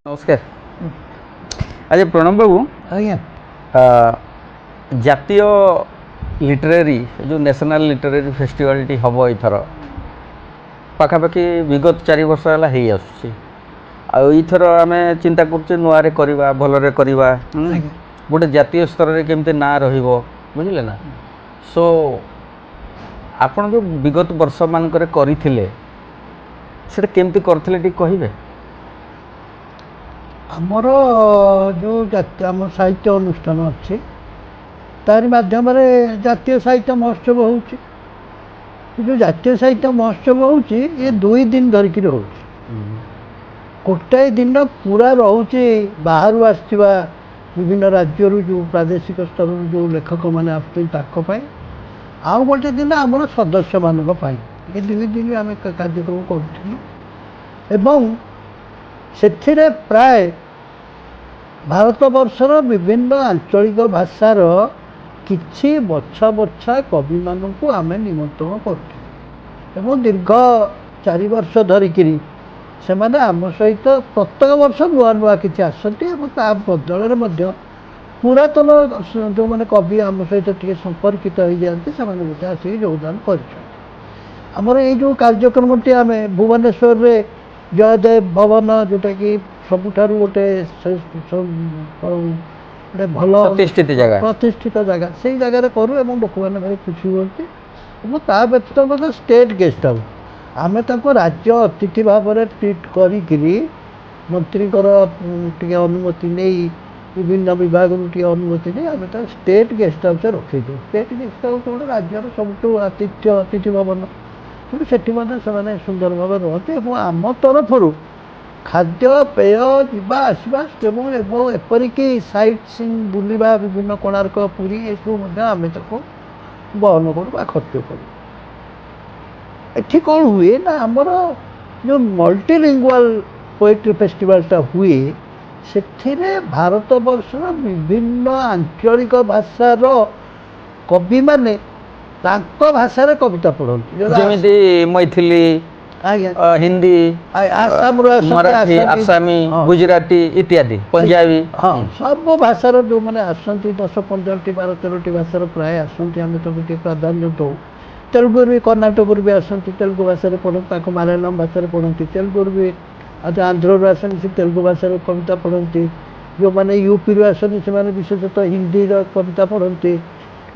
नमस्कार। आज प्रणव बाबू आज्ञा जातीय लिटरेरी जो नेशनल लिटरेरी फेस्टिवल टी हम एथर पाखापाखि विगत 4 वर्ष है आईथर आम चिंता कर नुआरे करवा भलरे करवा गोटे जातीय स्तर में केमती ना रहिबो बुझिले ना। सो आपण जो विगत वर्ष मानकर करथिले सेटा केमती करथिले टी कहिबे। आमर जो जातीय आम साहित्य अनुष्ठान अच्छी तारी माध्यम जातीय साहित्य महोत्सव हो जो जातीय साहित्य महोत्सव हो ये 2 दिन धरिकी हो गोटाए दिन पूरा रोचे बाहर आसवा विभिन्न राज्य जो प्रादेशिक स्तर जो लेखक मैंने आसपाई आउ गोटे दिन आम सदस्य मान ये 2 दिन आम कार्यक्रम करूँ ସେଥିରେ ପ୍ରାୟ ଭାରତବର୍ଷର ବିଭିନ୍ନ ଆଞ୍ଚଳିକ ଭାଷାର କିଛି ବଛା ବଛା କବିମାନଙ୍କୁ ଆମେ ନିମନ୍ତ୍ରଣ କରୁଛୁ ଏବଂ ଦୀର୍ଘ 4 ବର୍ଷ ଧରିକିରି ସେମାନେ ଆମ ସହିତ ପ୍ରତ୍ୟେକ ବର୍ଷ ନୂଆ ନୂଆ କିଛି ଆସନ୍ତି ଏବଂ ତା ବଦଳରେ ମଧ୍ୟ ପୁରାତନ ଯେଉଁମାନେ କବି ଆମ ସହିତ ଟିକେ ସମ୍ପର୍କିତ ହୋଇଯାଆନ୍ତି ସେମାନେ ମଧ୍ୟ ଆସିକି ଯୋଗଦାନ କରିଛନ୍ତି। ଆମର ଏଇ ଯେଉଁ କାର୍ଯ୍ୟକ୍ରମଟି ଆମେ ଭୁବନେଶ୍ୱରରେ जयदेव भवन जोटा कि सबुठार गोटे भल प्रतिष्ठित जगह से जगह करूँ और लोक मैंने भाई खुशी होती ता व्यतीत स्टेट गेस्ट हाउस आम राज्य अतिथि भाव में ट्रिट करी मंत्री अनुमति नहीं विभिन्न विभाग अनुमति नहीं आम स्टेट गेस्ट हाउस रखी दो। स्टेट गेस्ट हाउस गोटे राज्यर सब अतिथि भवन से सुंदर भाव रुहते आम तरफ खाद्य पेय जावा आसवा एपरिक साइट सीन बुलवा विभिन्न कोणार्क पुरी ये सब आम बहन करूँ खर्च करूँ। कौन हुए ना आमर जो मल्टीलिंगुअल पोएट्री फेस्टिवलटा हुए से भारत वर्षर विभिन्न आंचलिक भाषार कवि माने तांको भाषा रे कविता पढ़ती जमीती मैथिली हिंदी आसाम मराठी आसामी गुजराती इत्यादि पंजाबी हाँ सब भाषार जो मैंने आसती 10-15 12-13 भाषार प्राय आसती आम तो प्राधान्य दौ तेलुगु भी कर्णाटक भी आसती तेलुगु भाषा पढ़ती मलयालम भाषा पढ़ती तेलुगु भी आंध्र आसती तेलुगु भाषा कविता पढ़ती जो मैंने यूपी आसती से विशेषतः हिंदी कविता पढ़ती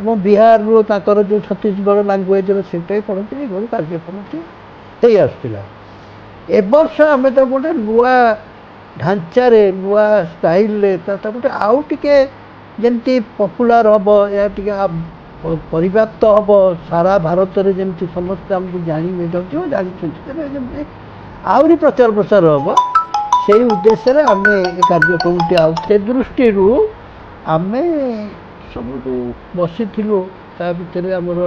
और बिहार जो छत्तीसगढ़ लांगुएज से पढ़ती ये कार्यक्रम हो आसला। ए वर्ष आम तो गोटे नुआ ढांचारे नुआ स्टाइल गोटे आउ टे जमी पपुलार हम या परिव्याप्त हम सारा भारत में जमी समस्त आमको जानवे जानते आहरी प्रचार प्रसार हम से उद्देश्य आम कार्यक्रम से दृष्टि आम सब जो बसी भितर आमर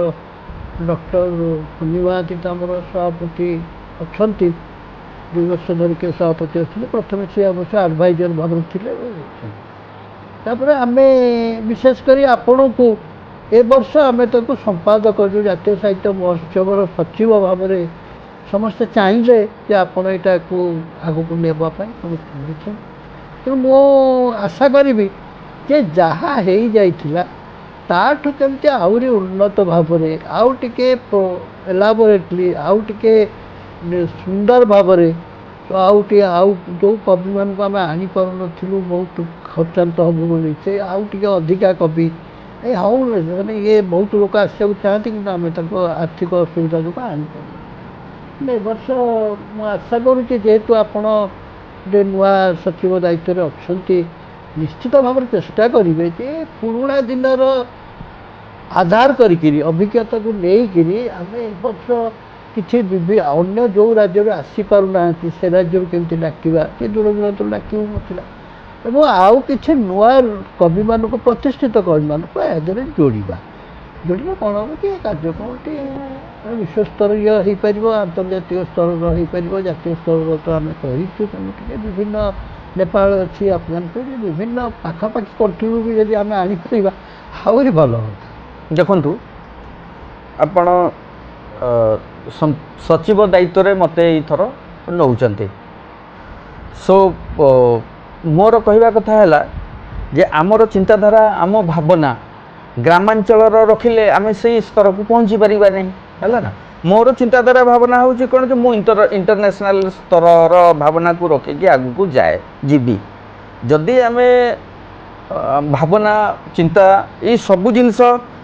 डॉक्टर पूर्णिमा आमर सभापति अच्छा 2 वर्ष धरिक सभापति अच्छे प्रथम सी अवश्य एडभाइजर भाव थे आम विशेषकर आपण को ए वर्ष आम तो संपादक जो जातीय साहित्य महोत्सव सचिव भाव में समस्ते चाहिए आपड़ यहाँ को आग को नेबापी समस्त तेणु मो आशा करी जे जहाँ हो जाइथिला ताठू केमती आहरी उन्नत भाव में आउ टिके एलाबोरेटली आउ टिके सुंदर भाव में तो आउ जो कवि मान को आम आनी पारूनु बहुत खर्चांत हम बोली से आउ टिके अधिका कवि ये हाउ मैंने ये बहुत लोग आसा चाहती कि आम आर्थिक असुविधा जो आनी पार ए वर्ष मुझे आशा करुँचे जेहेतु आपड़ गोटे नुआ सचिव दायित्व अच्छा निश्चित भाव चेष्टा करेंगे जे पुराणा दिनर आधार करी अभिज्ञता को लेकिन आम ए वर्ष किसी अन्य जो राज्य आसीपारना से राज्य केमती डाकवा कि दूर दूरांत डाक ना आउ कि नुआ कवि मान प्रतिष्ठित कवि मान जोड़ा कौन हम कि कार्यक्रम विश्व स्तरीय हो पार अंतर्जातीय स्तर हो पार जातीय स्तर तो आम कहीँ विभिन्न नेपाल अच्छी अफगानिस्तान विभिन्न पाखापाखि कंट्री भी जब आम आनीपर आहरी भल हम देखु आपण सचिव दायित्व मत यथर नौ सो मोर कहवा कथा है जे आमर चिंताधारा आम भावना ग्रामांचल रखिले आम से स्तर को पहुँची पारिबा नहीं है ना। मोर चिंताधारा भावना हूँ कौन कि इंटरनेशनल स्तर भावना को रखिकी आगू को जाए जीवी जदि आम भावना चिंता ये सबू जिनस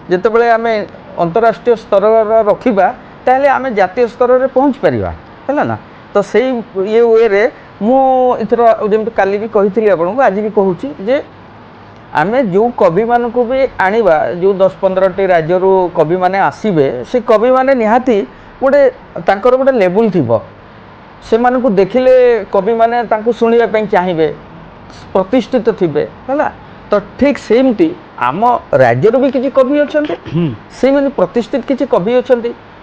जितेबाला आम अंतरराष्ट्रीय स्तर रखा ताहले आम जातीय स्तर में पहुँच पारिबा है ना। तो से ये वे मुझर जमी काली भी कही आपको आज भी कहूँ जे आम जो कवि मान को भी आनिबा जो 10-15टी राज्य कवि माने आसबे से कवि माने निहाती गोटे तांकर गोटे लेवल थिबो से माने को देखिले कवि माने तांको सुनिबा पई चाहिबे प्रतिष्ठित थिबे हैला। तो ठीक सेमती आम राज्य भी किसी कवि अच्छा से मैंने प्रतिष्ठित किसी कवि अच्छा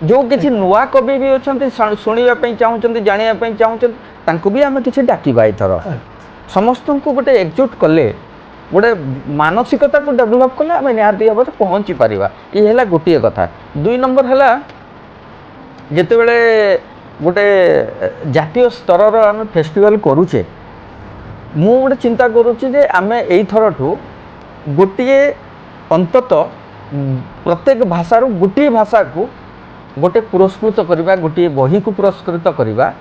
जो किसी नुआ कवि भी अच्छा शुणापी चाहूँगी जानापी चाहूँगी तांको भी आम किसी डाकिबा एथर समस्त को गोटे एकजुट कले गोटे मानसिकता को डेभलप कले आम निहाती भाव में पहुँची पारिबा। ये है गोटे कथा। 2 नंबर है जिते बड़े गोटे जातीय स्तर आम फेस्टिवल करुचे मु गोटे चिंता करुच्ची जे आम एथरठू गोटे अंतत प्रत्येक भाषार गोटे भाषा को गोटे पुरस्कृत करवा गोटे बही को पुरस्कृत करवा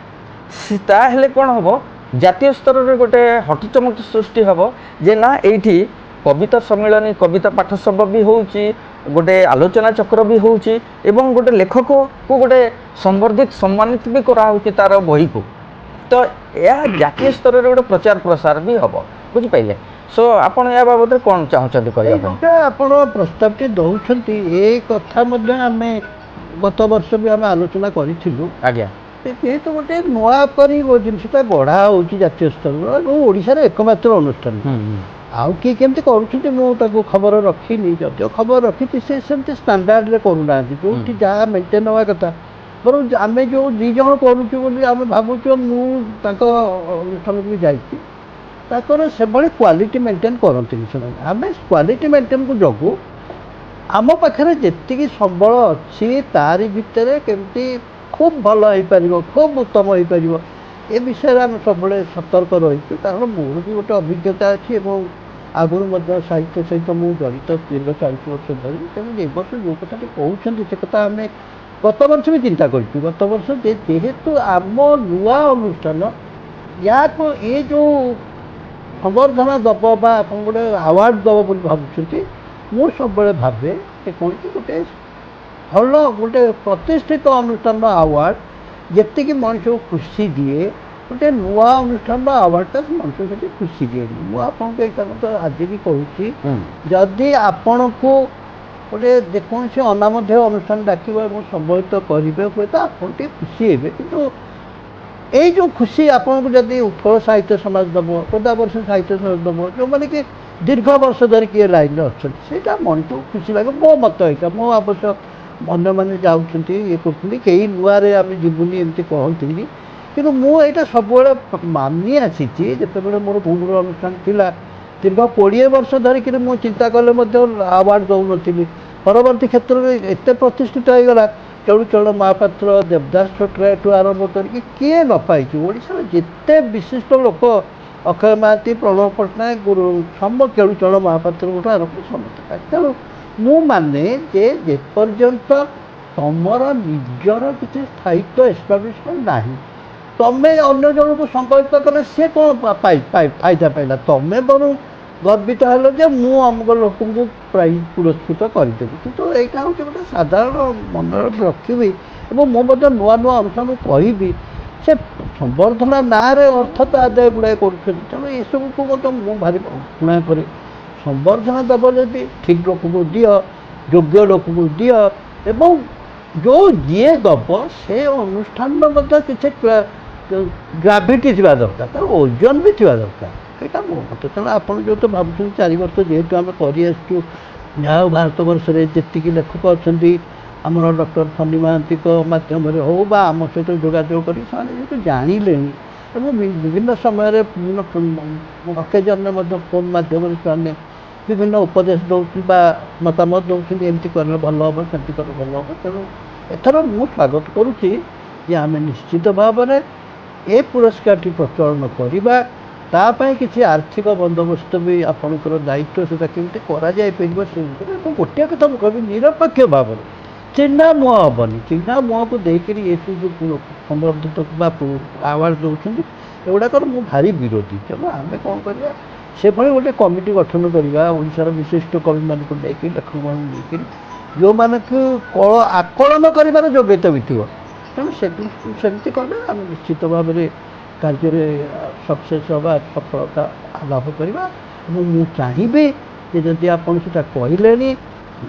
ताहले कौन हम जातीय स्तर में गोटे हटचमक सृष्टि हम जे ना एठी कविता सम्मेलन कविता पाठसभा भी होउची गोटे आलोचना चक्र भी होउची एवं गोटे लेखक को गोटे संवर्धित सम्मानित भी करा होउची तार बही को। तो यह जातीय स्तर में गोटे प्रचार प्रसार भी हम बुझिपारे। सो आपण या बाबद कौन चाहते कहते आपण प्रस्तावटी दौरान ये कथा आमे गत वर्ष भी आम आलोचना करूँ आज्ञा जेहेतु गोटे नुआ कर जिनसा गढ़ा हो जातीय स्तर ओडार एकमात्र अनुष्ठान आउ किए केमती कर मुझे खबर रखी जदिव खबर रखी से सेमती स्टांडार्ड करूना जो जहाँ मेंटेन हवा कथा बर आम जो 2 जन करुँ आम भावुँ अनुष्ठान भी जाकर से क्वालिटी मेंटेन करती आम क्वालिटी मेंटेन को जगू आम पाखे जी संबल अच्छी तारी भितर केमती खूब भल हो पार खूब उत्तम हो पार ए विषय आम सब सतर्क रही कारण मोर भी गोटे अभिज्ञता अच्छी आगुरी साहित्य सहित मुझे जड़ित दीर्घ 40 वर्ष धरी तेणु ए वर्ष जो कथा कहते से कथा आम गत वर्ष भी चिंता करूँ गत वर्ष जेहेतु आम नुआ अनुष्ठान या ये जो संवर्धना दब बा गोटे आवार्ड दब बोली भावुँ मु सब भावे कौन गोटे भल गोटे प्रतिष्ठित अनुष्ठान आवार्ड जी मनुष्य को खुशी दिए गोटे नुआ अनुष्ठान आवार्डटा मनुष्य को खुशी दिए मुझे आज भी कहूँ जदि आपण को गोटे जेकोसी अनामध्य अनुष्ठान डाकिबा सम्मिलित करेंगे हुए तो आप खुशी हे कि यही जो खुशी आपको जदि उत्कल साहित्य समाज दब गोदावर्ष साहित्य समाज दब जो मैंने कि दीर्घ वर्ष धरिक ये लाइन अच्छा से मन को खुशी लगे मो मत यहाँ मो अवश्य अन्य मैंने जाऊँच ये करूँ कई नुआरे आम जीवनी एमती कहती कि मुझे सब मानि आसी जिते मोर भूमिर अनुष्ठान थिला दीर्घ 20 वर्ष धरिक मुझे चिंता कले आवार्ड दौन परवर्ती क्षेत्र में एत प्रतिष्ठित हो गला केलुचरण महापात्र देवदास छोटरायठू आरंभ करके किए न पाई ओडार जिते विशिष्ट लोक अक्षय महाती प्रणव पट्टनायक गुरु सम केलुचरण महापात्र गोटे आरंभ समस्त तेणु मु माने जेपर्यंत तुमर निजर किसी स्थायित्व एस्टाब्लिशमेंट ना तमें अन्य जन को संकल्पित कले सी कौन फायदा पाइला तमें बर गर्वित हेल जे मु अमुक लोक को प्राइज पुरस्कृत करदेवी कितु यहाँ हूँ गोटे साधारण मन रखी मुझे नुआ नुआ अनुष्ठान कहि से संवर्धना ना अर्थ तो आदाय गुड़ाए कर तेणु ये सब को मुझे भारी घृणा करे संवर्धना दब जदि ठीक लोक को दियो योग्य लोक को दियो एवं जो जी दब से अनुष्ठान किसी ग्राविटी थी दरकार तार ओजन भी थी दरकार यहाँ मो मत तेणु आप जो तो भावुँ 4 वर्ष जेहेतु आम कर भारत वर्ष में जी लेखक अच्छा आमर डॉक्टर फनी महांती मध्यम हो आम सहित जोगाजोग कर जानिले विभिन्न समय विभिन्न अकेजन फोन मध्यम से विभिन्न उपदेश दौर मतामत दौरान एमती करें भल हम सेमती करें भल हम तेणु एथर मु स्वागत करुच्ची आम निश्चित भाव में ये पुरस्कार प्रचलन करवा ତା ପାଇଁ କିଛି ଆର୍ଥିକ ବନ୍ଦୋବସ୍ତ ବି ଆପଣଙ୍କର ଦାୟିତ୍ୱ ସେଟା କେମିତି କରାଯାଇପାରିବ ସେ ଭିତରେ ମୁଁ ଗୋଟିଏ କଥା ମୁଁ କହିବି ନିରପେକ୍ଷ ଭାବରେ ଚିହ୍ନା ମୁହଁ ହେବନି ଚିହ୍ନା ମୁହଁକୁ ଦେଇକରି ଏସବୁ ଯେଉଁ ସମ୍ବର୍ଦ୍ଧିତ ବା ଆୱାର୍ଡ଼ ଦେଉଛନ୍ତି ଏଗୁଡ଼ାକର ମୁଁ ଭାରି ବିରୋଧୀ ତେଣୁ ଆମେ କ'ଣ କରିବା ସେଭଳି ଗୋଟେ କମିଟି ଗଠନ କରିବା ଓଡ଼ିଶାର ବିଶିଷ୍ଟ କବିମାନଙ୍କୁ ନେଇକି ଲେଖକମାନଙ୍କୁ ନେଇକରି ଯେଉଁମାନଙ୍କୁ ଆକଳନ କରିବାର ଯୋଗ୍ୟତା ବି ଥିବ ତେଣୁ ସେମିତି କଲେ ଆମେ ନିଶ୍ଚିତ ଭାବରେ କାର୍ଯ୍ୟରେ ସକ୍ସେସ୍ ହେବା ସଫଳତା ଲାଭ କରିବା ଏବଂ ମୁଁ ଚାହିଁବି ଯେ ଯଦି ଆପଣ ସେଇଟା କହିଲେଣି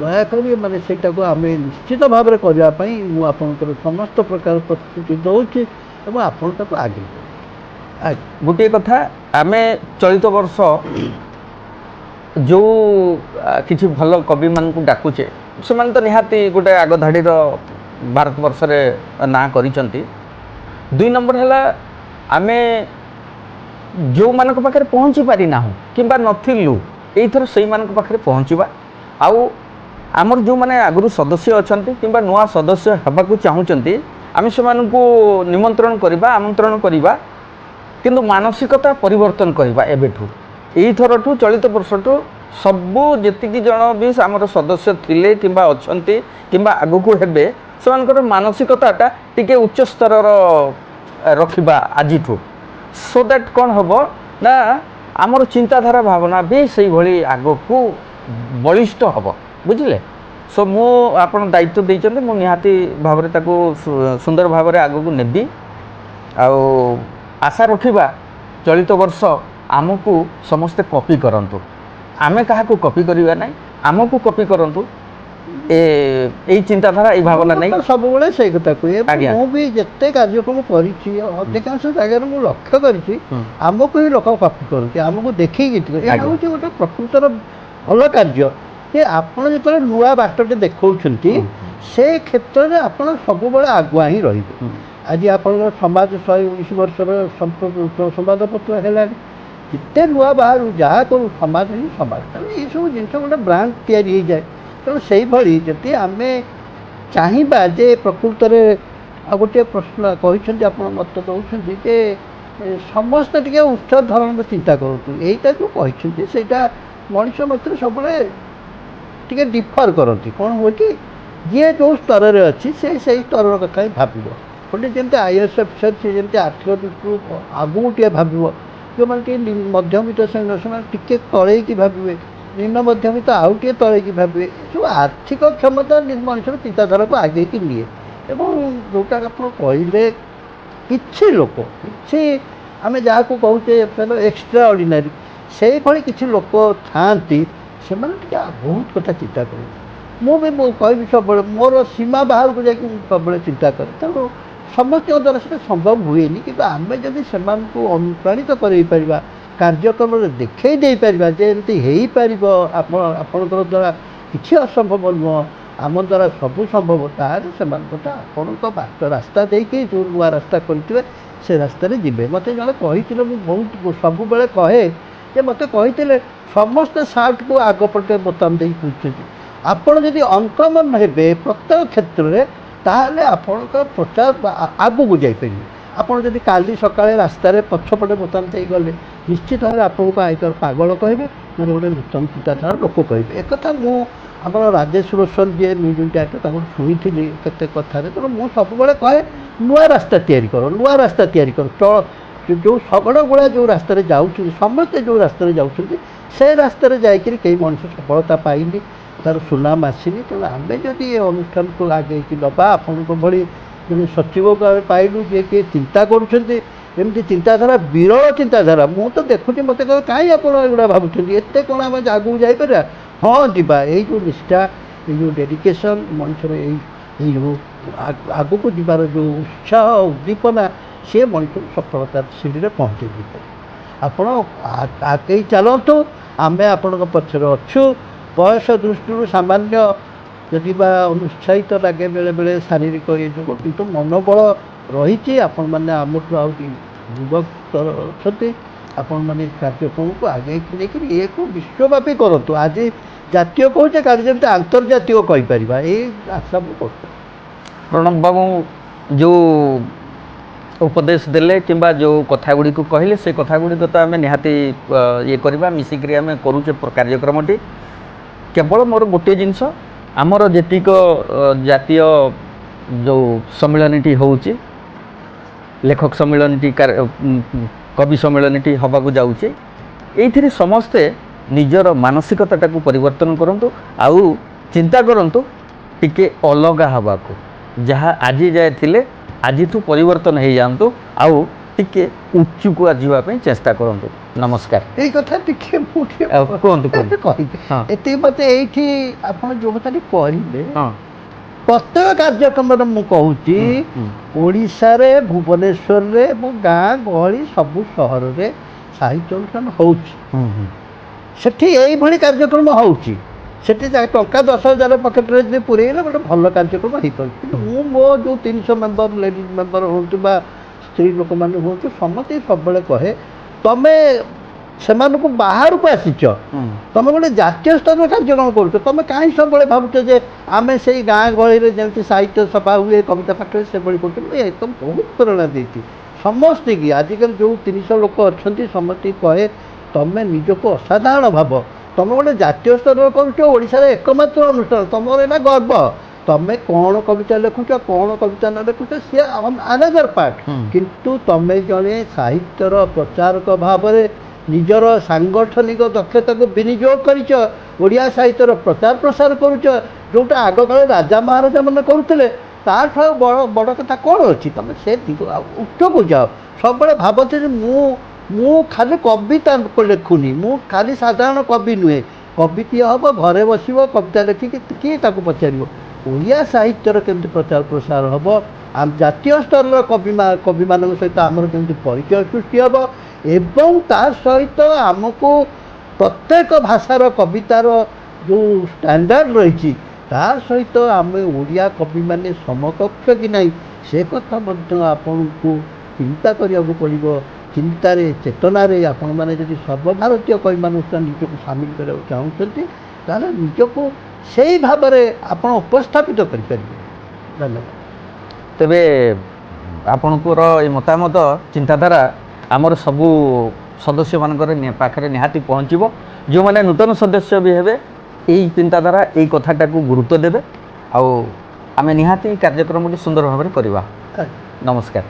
ଦୟାକରି ମାନେ ସେଇଟାକୁ ଆମେ ନିଶ୍ଚିତ ଭାବରେ କରିବା ପାଇଁ ମୁଁ ଆପଣଙ୍କର ସମସ୍ତ ପ୍ରକାର ପ୍ରସ୍ତୁତି ଦେଉଛି ଏବଂ ଆପଣ ତାକୁ ଆଗେଇ ଗୋଟିଏ କଥା ଆମେ ଚଳିତ ବର୍ଷ ଯେଉଁ କିଛି ଭଲ କବିମାନଙ୍କୁ ଡାକୁଛେ ସେମାନେ ତ ନିହାତି ଗୋଟେ ଆଗ ଧାଡ଼ିର ଭାରତବର୍ଷରେ ନାଁ କରିଛନ୍ତି। 2 ନମ୍ବର ହେଲା ଆମେ ଯେଉଁମାନଙ୍କ ପାଖରେ ପହଞ୍ଚି ପାରିନାହୁଁ କିମ୍ବା ନଥିଲୁ ଏଇଥର ସେଇମାନଙ୍କ ପାଖରେ ପହଞ୍ଚିବା ଆଉ ଆମର ଯେଉଁମାନେ ଆଗରୁ ସଦସ୍ୟ ଅଛନ୍ତି କିମ୍ବା ନୂଆ ସଦସ୍ୟ ହେବାକୁ ଚାହୁଁଛନ୍ତି ଆମେ ସେମାନଙ୍କୁ ନିମନ୍ତ୍ରଣ କରିବା ଆମନ୍ତ୍ରଣ କରିବା କିନ୍ତୁ ମାନସିକତା ପରିବର୍ତ୍ତନ କରିବା ଏବେଠୁ ଏଇଥରଠୁ ଚଳିତ ବର୍ଷଠୁ ସବୁ ଯେତିକି ଜଣ ବି ଆମର ସଦସ୍ୟ ଥିଲେ କିମ୍ବା ଅଛନ୍ତି କିମ୍ବା ଆଗକୁ ହେବେ ସେମାନଙ୍କର ମାନସିକତାଟା ଟିକେ ଉଚ୍ଚ ସ୍ତରର ରଖିବା ଆଜିଠୁ ସୋ ଦ୍ୟାଟ୍ କ'ଣ ହେବ ନା ଆମର ଚିନ୍ତାଧାରା ଭାବନା ବି ସେଇଭଳି ଆଗକୁ ବଳିଷ୍ଠ ହେବ ବୁଝିଲେ। ସୋ ମୁଁ ଆପଣ ଦାୟିତ୍ୱ ଦେଇଛନ୍ତି ମୁଁ ନିହାତି ଭାବରେ ତାକୁ ସୁନ୍ଦର ଭାବରେ ଆଗକୁ ନେବି ଆଉ ଆଶା ରଖିବା ଚଳିତ ବର୍ଷ ଆମକୁ ସମସ୍ତେ କପି କରନ୍ତୁ ଆମେ କାହାକୁ କପି କରିବା ନାହିଁ ଆମକୁ କପି କରନ୍ତୁ ଏଇ ଚିନ୍ତାଧାରା ଏଇ ଭାବନା ନେଇ ସବୁବେଳେ ସେଇ କଥା କୁହେ ମୁଁ ବି ଯେତେ କାର୍ଯ୍ୟକ୍ରମ କରିଛି ଅଧିକାଂଶ ଜାଗାରେ ମୁଁ ଲକ୍ଷ୍ୟ କରିଛି ଆମକୁ ହିଁ ଲୋକ କପି କରନ୍ତି ଆମକୁ ଦେଖିକି ଏହା ହେଉଛି ଗୋଟେ ପ୍ରକୃତର ଭଲ କାର୍ଯ୍ୟ ଯେ ଆପଣ ଯେତେବେଳେ ନୂଆ ବାଟଟେ ଦେଖାଉଛନ୍ତି ସେ କ୍ଷେତ୍ରରେ ଆପଣ ସବୁବେଳେ ଆଗୁଆ ହିଁ ରହିବେ। ଆଜି ଆପଣଙ୍କର ସମାଜ 119 ବର୍ଷର ସମ୍ବାଦପତ୍ର ହେଲାଣି ଯେତେ ନୂଆ ବାହାରୁ ଯାହା କରୁ ସମାଜ ହିଁ ସମାଜ ତେଣୁ ଏଇସବୁ ଜିନିଷ ଗୋଟେ ବ୍ରାଣ୍ଡ ତିଆରି ହେଇଯାଏ ତେଣୁ ସେଇଭଳି ଯଦି ଆମେ ଚାହିଁବା ଯେ ପ୍ରକୃତରେ ଆଉ ଗୋଟିଏ ପ୍ରଶ୍ନ କହିଛନ୍ତି ଆପଣ ମତ ଦେଉଛନ୍ତି ଯେ ସମସ୍ତେ ଟିକେ ଉଚ୍ଚ ଧରଣର ଚିନ୍ତା କରନ୍ତୁ ଏଇଟା ଯେଉଁ କହିଛନ୍ତି ସେଇଟା ମଣିଷ ମଧ୍ୟରେ ସବୁବେଳେ ଟିକେ ଡିଫର୍ କରନ୍ତି କ'ଣ ହୁଏ କି ଯିଏ ଯେଉଁ ସ୍ତରରେ ଅଛି ସେ ସେଇ ସ୍ତରର କଥା ହିଁ ଭାବିବ ଗୋଟେ ଯେମିତି IAS ଅଫିସର ସିଏ ଯେମିତି ଆର୍ଥିକ ଦୃଷ୍ଟିରୁ ଆଗକୁ ଟିକେ ଭାବିବ ଯେଉଁମାନେ ଟିକେ ମଧ୍ୟବିତ୍ତ ଶ୍ରେଣୀର ସେମାନେ ଟିକେ ତଳେଇକି ଭାବିବେ ନିମ୍ନ ମଧ୍ୟବିତ୍ତ ଆଉ ଟିକେ ତଳେଇକି ଭାବିବେ ଯେଉଁ ଆର୍ଥିକ କ୍ଷମତା ମଣିଷର ଚିନ୍ତାଧାରାକୁ ଆଗେଇକି ନିଏ ଏବଂ ଯେଉଁଟା ଆପଣ କହିଲେ କିଛି ଲୋକ କିଛି ଆମେ ଯାହାକୁ କହୁଛେ ଏକ୍ସଟ୍ରା ଅର୍ଡ଼ିନାରୀ ସେଇଭଳି କିଛି ଲୋକ ଥାଆନ୍ତି ସେମାନେ ଟିକେ ବହୁତ କଥା ଚିନ୍ତା କରନ୍ତି ମୁଁ ବି କହିବି ସବୁବେଳେ ମୋର ସୀମା ବାହାରକୁ ଯାଇକି ମୁଁ ସବୁବେଳେ ଚିନ୍ତା କରେ ତେଣୁ ସମସ୍ତଙ୍କ ଦ୍ୱାରା ସେଇଟା ସମ୍ଭବ ହୁଏନି କିନ୍ତୁ ଆମେ ଯଦି ସେମାନଙ୍କୁ ଅନୁପ୍ରାଣିତ କରାଇପାରିବା କାର୍ଯ୍ୟକ୍ରମରେ ଦେଖାଇ ଦେଇପାରିବା ଯେ ଏମିତି ହେଇପାରିବ ଆପଣଙ୍କର ଦ୍ୱାରା କିଛି ଅସମ୍ଭବ ନୁହଁ ଆମ ଦ୍ୱାରା ସବୁ ସମ୍ଭବ ତାହେଲେ ସେମାନଙ୍କଟା ଆପଣଙ୍କ ରାସ୍ତା ଦେଇକି ଯେଉଁ ନୂଆ ରାସ୍ତା କରିଥିବେ ସେ ରାସ୍ତାରେ ଯିବେ। ମୋତେ ଜଣେ କହିଥିଲେ ମୁଁ ବହୁତ ସବୁବେଳେ କହେ ଯେ ମୋତେ କହିଥିଲେ ସମସ୍ତେ ସାର୍ଟକୁ ଆଗପଟେ ବୋତାମ ଦେଇ ଖୋଜୁଛନ୍ତି ଆପଣ ଯଦି ଅନକମନ୍ ହେବେ ପ୍ରତ୍ୟେକ କ୍ଷେତ୍ରରେ ତାହେଲେ ଆପଣଙ୍କ ପ୍ରଚାର ଆଗକୁ ଯାଇପାରିବେ। ଆପଣ ଯଦି କାଲି ସକାଳେ ରାସ୍ତାରେ ପଛପଟେ ବୋତାମ ଦେଇ ଗଲେ ନିଶ୍ଚିତ ଭାବରେ ଆପଣଙ୍କୁ ଆଇଦର ପାଗଳ କହିବେ ନହେଲେ ଗୋଟେ ନୂତନ ଚିନ୍ତାଧାରା ଲୋକ କହିବେ ଏକଥା ମୁଁ ଆମର ରାଜେଶ ରୋଶନ ଯିଏ ନ୍ୟୁଜ୍ ଇଣ୍ଡିଆ ତାଙ୍କୁ ଶୁଣିଥିଲି କେତେ କଥାରେ ତେଣୁ ମୁଁ ସବୁବେଳେ କହେ ନୂଆ ରାସ୍ତା ତିଆରି କର ଯେଉଁ ଶଗଡ଼ ଗୁଡ଼ା ଯେଉଁ ରାସ୍ତାରେ ଯାଉଛନ୍ତି ସମସ୍ତେ ଯେଉଁ ରାସ୍ତାରେ ଯାଉଛନ୍ତି ସେ ରାସ୍ତାରେ ଯାଇକରି କେହି ମଣିଷ ସଫଳତା ପାଇନି ତା'ର ସୁନାମ ଆସିନି ତେଣୁ ଆମେ ଯଦି ଏ ଅନୁଷ୍ଠାନକୁ ଆଗେଇକି ନେବା ଆପଣଙ୍କ ଭଳି ଜଣେ ସଚିବକୁ ଆମେ ପାଇଲୁ ଯିଏ କିଏ ଚିନ୍ତା କରୁଛନ୍ତି ଏମିତି ଚିନ୍ତାଧାରା ବିରଳ ଚିନ୍ତାଧାରା ମୁଁ ତ ଦେଖୁଛି ମୋତେ କହିବ କାହିଁ ଆପଣ ଏଗୁଡ଼ା ଭାବୁଛନ୍ତି ଏତେ କ'ଣ ଆମେ ଆଗକୁ ଯାଇପାରିବା ହଁ ଯିବା ଏଇ ଯେଉଁ ନିଷ୍ଠା ଏଇ ଯେଉଁ ଡେଡିକେସନ୍ ମଣିଷର ଏଇ ଯେଉଁ ଆଗକୁ ଯିବାର ଯେଉଁ ଉତ୍ସାହ ଉଦ୍ଦୀପନା ସିଏ ମଣିଷକୁ ସଫଳତାର ସିଡ଼ିରେ ପହଞ୍ଚେଇ ଦେଇପାରିବ। ଆପଣ ଆଗେଇ ଚାଲନ୍ତୁ ଆମେ ଆପଣଙ୍କ ପଛରେ ଅଛୁ ବୟସ ଦୃଷ୍ଟିରୁ ସାମାନ୍ୟ ଯଦି ବା ଅନୁତ୍ସାହିତ ଲାଗେ ବେଳେବେଳେ ଶାରୀରିକ ଏ ଯୋଗୁଁ କିନ୍ତୁ ମନୋବଳ ରହିଛି ଆପଣମାନେ ଆମଠୁ ଆହୁରି ଯୁବକ ଅଛନ୍ତି ଆପଣମାନେ କାର୍ଯ୍ୟକ୍ରମକୁ ଆଗେଇକି ନେଇକରି ଏକୁ ବିଶ୍ୱବ୍ୟାପୀ କରନ୍ତୁ ଆଜି ଜାତୀୟ କହୁଛେ କାଲି ଯେମିତି ଆନ୍ତର୍ଜାତିକ କହିପାରିବା ଏଇ ଆଶା ମୁଁ କରୁଛି। ପ୍ରଣବ ବାବୁ ଯେଉଁ ଉପଦେଶ ଦେଲେ କିମ୍ବା ଯେଉଁ କଥା ଗୁଡ଼ିକୁ କହିଲେ ସେ କଥା ଗୁଡ଼ିକ ତ ଆମେ ନିହାତି ଇଏ କରିବା ମିଶିକିରି ଆମେ କରୁଛେ କାର୍ଯ୍ୟକ୍ରମଟି। କେବଳ ମୋର ଗୋଟିଏ ଜିନିଷ ଆମର ଯେତିକ ଜାତୀୟ ଯେଉଁ ସମ୍ମିଳନୀଟି ହେଉଛି ଲେଖକ ସମ୍ମିଳନୀଟି କବି ସମ୍ମିଳନୀଟି ହେବାକୁ ଯାଉଛି ଏଇଥିରେ ସମସ୍ତେ ନିଜର ମାନସିକତାଟାକୁ ପରିବର୍ତ୍ତନ କରନ୍ତୁ ଆଉ ଚିନ୍ତା କରନ୍ତୁ ଟିକେ ଅଲଗା ହେବାକୁ ଯାହା ଆଜି ଯାଏ ଥିଲେ ଆଜିଠୁ ପରିବର୍ତ୍ତନ ହେଇଯାଆନ୍ତୁ ଆଉ ଟିକେ ଉଚ୍ଚକୁ ଯିବା ପାଇଁ ଚେଷ୍ଟା କରନ୍ତୁ। ନମସ୍କାର। ଏଇ କଥା ଟିକେ ମୁଁ କୁହନ୍ତୁ କୁହନ୍ତୁ। କହିବି ହଁ ଏତିକି ମୋତେ ଏଇଠି ଆପଣ ଯେଉଁ କଥାଟି କହିଲେ ହଁ ପ୍ରତ୍ୟେକ କାର୍ଯ୍ୟକ୍ରମରେ ମୁଁ କହୁଛି ଓଡ଼ିଶାରେ ଭୁବନେଶ୍ୱରରେ ଏବଂ ଗାଁ ଗହଳି ସବୁ ସହରରେ ସାହିତ୍ୟ ଅନୁଷ୍ଠାନ ହେଉଛି। ସେଠି ଏଇଭଳି କାର୍ଯ୍ୟକ୍ରମ ହେଉଛି। ସେଠି ଟଙ୍କା 10,000 ପକେଟରେ ଯଦି ପୁରେଇଲେ ଗୋଟେ ଭଲ କାର୍ଯ୍ୟକ୍ରମ ହେଇପାରୁଛି। କିନ୍ତୁ ମୁଁ ମୋ ଯେଉଁ 300 ମେମ୍ବର ଲେଡ଼ିଜ୍ ମେମ୍ବର ହୁଅନ୍ତୁ ବା ସ୍ତ୍ରୀ ଲୋକମାନେ ହୁଅନ୍ତୁ ସମସ୍ତେ ସବୁବେଳେ କହେ ତମେ ସେମାନଙ୍କୁ ବାହାରକୁ ଆସିଛ ତମେ ଗୋଟେ ଜାତୀୟ ସ୍ତରର କାର୍ଯ୍ୟକ୍ରମ କରୁଛ ତମେ କାହିଁ ସବୁବେଳେ ଭାବୁଛ ଯେ ଆମେ ସେଇ ଗାଁ ଗହଳିରେ ଯେମିତି ସାହିତ୍ୟ ସଭା ହୁଏ କବିତା ପାଠ ହୁଏ ସେଭଳି କରୁଛୁ। ଏ ତ ବହୁତ ପ୍ରେରଣା ଦେଇଛି ସମସ୍ତିକି। ଆଜିକାଲି ଯେଉଁ 300 ଲୋକ ଅଛନ୍ତି ସମସ୍ତଙ୍କୁ କହେ ତମେ ନିଜକୁ ଅସାଧାରଣ ଭାବ ତମେ ଗୋଟେ ଜାତୀୟ ସ୍ତରର କରୁଛ ଓଡ଼ିଶାରେ ଏକମାତ୍ର ଅନୁଷ୍ଠାନ ତମର ଏଇଟା ଗର୍ବ। ତମେ କ'ଣ କବିତା ଲେଖୁଛ କ'ଣ କବିତା ନ ଲେଖୁଛ ସିଏ ଆନାଦର ପାର୍ଟ କିନ୍ତୁ ତମେ ଜଣେ ସାହିତ୍ୟର ପ୍ରଚାରକ ଭାବରେ ନିଜର ସାଂଗଠନିକ ଦକ୍ଷତାକୁ ବିନିଯୋଗ କରିଛ ଓଡ଼ିଆ ସାହିତ୍ୟର ପ୍ରଚାର ପ୍ରସାର କରୁଛ ଯେଉଁଟା ଆଗକାଳରେ ରାଜା ମହାରାଜା ମାନେ କରୁଥିଲେ ତାଠୁ ବଡ଼ କଥା କ'ଣ ଅଛି। ତମେ ସେ ଉଚ୍ଚକୁ ଯାଅ। ସବୁବେଳେ ଭାବନ୍ତି ଯେ ମୁଁ ଖାଲି କବିତା ଲେଖୁନି ମୁଁ ଖାଲି ସାଧାରଣ କବି ନୁହେଁ। କବି କିଏ ହେବ ଘରେ ବସିବ କବିତା ଲେଖିକି କିଏ ତାକୁ ପଚାରିବ। ଓଡ଼ିଆ ସାହିତ୍ୟର କେମିତି ପ୍ରଚାର ପ୍ରସାର ହେବ ଜାତୀୟ ସ୍ତରର କବିମାନଙ୍କ ସହିତ ଆମର କେମିତି ପରିଚୟ ସୃଷ୍ଟି ହେବ ଏବଂ ତା ସହିତ ଆମକୁ ପ୍ରତ୍ୟେକ ଭାଷାର କବିତାର ଯେଉଁ ଷ୍ଟାଣ୍ଡାର୍ଡ଼ ରହିଛି ତା ସହିତ ଆମେ ଓଡ଼ିଆ କବିମାନେ ସମକକ୍ଷ କି ନାହିଁ ସେ କଥା ମଧ୍ୟ ଆପଣଙ୍କୁ ଚିନ୍ତା କରିବାକୁ ପଡ଼ିବ। ଚିନ୍ତାରେ ଚେତନାରେ ଆପଣମାନେ ଯଦି ସର୍ବଭାରତୀୟ କବିମାନଙ୍କୁ ନିଜକୁ ସାମିଲ କରିବାକୁ ଚାହୁଁଛନ୍ତି ତାହେଲେ ନିଜକୁ ସେଇ ଭାବରେ ଆପଣ ଉପସ୍ଥାପିତ କରିପାରିବେ। ଧନ୍ୟବାଦ। ତେବେ ଆପଣଙ୍କର ଏ ମତାମତ ଚିନ୍ତାଧାରା ଆମର ସବୁ ସଦସ୍ୟମାନଙ୍କର ପାଖରେ ନିହାତି ପହଞ୍ଚିବ। ଯେଉଁମାନେ ନୂତନ ସଦସ୍ୟ ବି ହେବେ ଏଇ ଚିନ୍ତାଧାରା ଏଇ କଥାଟାକୁ ଗୁରୁତ୍ୱ ଦେବେ ଆଉ ଆମେ ନିହାତି କାର୍ଯ୍ୟକ୍ରମଟି ସୁନ୍ଦର ଭାବରେ କରିବା। ନମସ୍କାର।